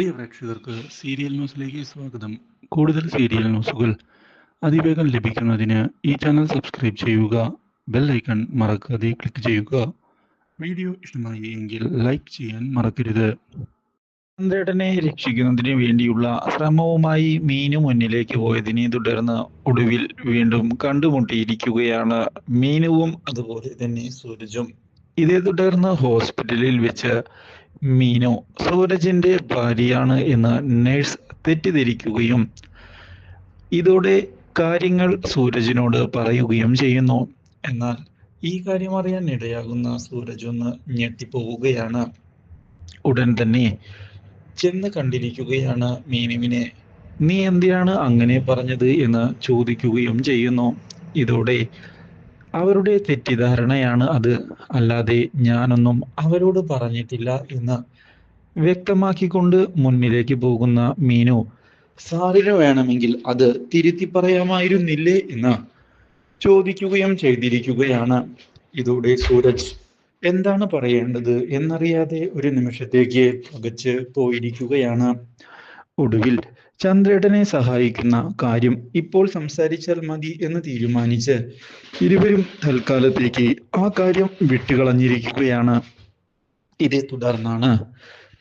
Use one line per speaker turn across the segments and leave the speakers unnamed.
പ്രിയ പ്രേക്ഷകർക്ക് സീരിയൽ ന്യൂസിലേക്ക് സ്വാഗതം. കൂടുതൽ സീരിയൽ ന്യൂസുകൾ അതിവേഗം ലഭിക്കുന്നതിന് ഈ ചാനൽ സബ്സ്ക്രൈബ് ചെയ്യുക. ബെൽ ഐക്കൺ മറക്കാതെ ക്ലിക്ക് ചെയ്യുക. വീഡിയോ ഇഷ്ടമായി എങ്കിൽ ലൈക്ക് ചെയ്യാൻ മറക്കരുത്.
ചന്ദ്രേട്ടനെ രക്ഷിക്കുന്നതിന് വേണ്ടിയുള്ള ശ്രമവുമായി മീനു മുന്നിലേക്ക് പോയതിനെ തുടർന്ന് ഒടുവിൽ വീണ്ടും കണ്ടുമുട്ടിയിരിക്കുകയാണ് മീനുവും അതുപോലെ തന്നെ സൂരജും. ഇതേ തുടർന്ന് ഹോസ്പിറ്റലിൽ വെച്ച് മീനു സൂരജിന്റെ ഭാര്യയാണ് എന്ന് നഴ്സ് തെറ്റിദ്ധരിക്കുകയും ഇതോടെ കാര്യങ്ങൾ സൂരജിനോട് പറയുകയും ചെയ്യുന്നു. എന്നാൽ ഈ കാര്യം അറിയാൻ ഇടയാകുന്ന സൂരജ് ഒന്ന് ഞെട്ടിപ്പോവുകയാണ്. ഉടൻ തന്നെ ചെന്ന് കണ്ടിരിക്കുകയാണ് മീനുവിനെ. നീ എന്തിനാണ് അങ്ങനെ പറഞ്ഞത് എന്ന് ചോദിക്കുകയും ചെയ്യുന്നു. ഇതോടെ അവരുടെ തെറ്റിദ്ധാരണയാണ് അത്, അല്ലാതെ ഞാനൊന്നും അവരോട് പറഞ്ഞിട്ടില്ല എന്ന് വ്യക്തമാക്കിക്കൊണ്ട് മുന്നിലേക്ക് പോകുന്ന മീനു സാറിന് വേണമെങ്കിൽ അത് തിരുത്തി പറയാമായിരുന്നില്ലേ എന്ന് ചോദിക്കുകയും ചെയ്തിരിക്കുകയാണ്. ഇതോടെ സൂരജ് എന്താണ് പറയേണ്ടത് എന്നറിയാതെ ഒരു നിമിഷത്തേക്ക് പകച്ച് പോയിരിക്കുകയാണ്. ഒടുവിൽ ചന്ദ്രേട്ടനെ സഹായിക്കുന്ന കാര്യം ഇപ്പോൾ സംസാരിച്ചാൽ മതി എന്ന് തീരുമാനിച്ച് ഇരുവരും തൽക്കാലത്തേക്ക് ആ കാര്യം വിട്ടുകളഞ്ഞിരിക്കുകയാണ്. ഇതേ തുടർന്നാണ്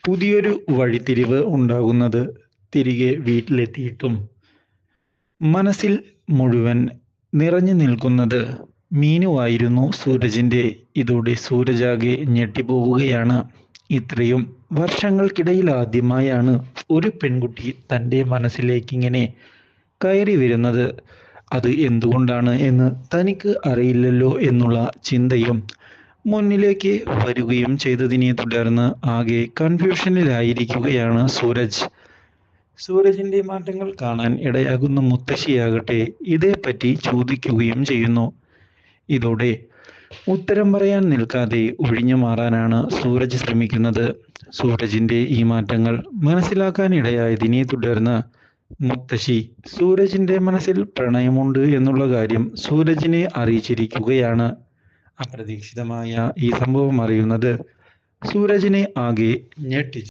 പുതിയൊരു വഴിത്തിരിവ് ഉണ്ടാകുന്നത്. തിരികെ വീട്ടിലെത്തിയിട്ടും മനസ്സിൽ മുഴുവൻ നിറഞ്ഞു നിൽക്കുന്നത് മീനുവായിരുന്നു സൂരജിന്റെ. ഇതോടെ സൂരജാകെ ഞെട്ടിപ്പോവുകയാണ്. ഇത്രയും വർഷങ്ങൾക്കിടയിൽ ആദ്യമായാണ് ഒരു പെൺകുട്ടി തൻ്റെ മനസ്സിലേക്ക് ഇങ്ങനെ കയറി വരുന്നത്. അത് എന്തുകൊണ്ടാണ് എന്ന് തനിക്ക് അറിയില്ലല്ലോ എന്നുള്ള ചിന്തയും മുന്നിലേക്ക് വരികയും ചെയ്തതിനെ തുടർന്ന് ആകെ കൺഫ്യൂഷനിലായിരിക്കുകയാണ് സൂരജ്. സൂരജിന്റെ മാറ്റങ്ങൾ കാണാൻ ഇടയാകുന്ന മുത്തശ്ശിയാകട്ടെ ഇതേപ്പറ്റി ചോദിക്കുകയും ചെയ്യുന്നു. ഇതോടെ ഉത്തരം പറയാൻ നിൽക്കാതെ ഒഴിഞ്ഞു മാറാനാണ് സൂരജ് ശ്രമിക്കുന്നത്. സൂരജിന്റെ ഈ മാറ്റങ്ങൾ മനസ്സിലാക്കാൻ ഇടയായതിനെ തുടർന്ന് മുത്തശ്ശി സൂരജിന്റെ മനസ്സിൽ പ്രണയമുണ്ട് എന്നുള്ള കാര്യം സൂരജിനെ അറിയിച്ചിരിക്കുകയാണ്. അപ്രതീക്ഷിതമായ ഈ സംഭവം അറിയുന്നത് സൂരജിനെ ആകെ ഞെട്ടിച്ചു.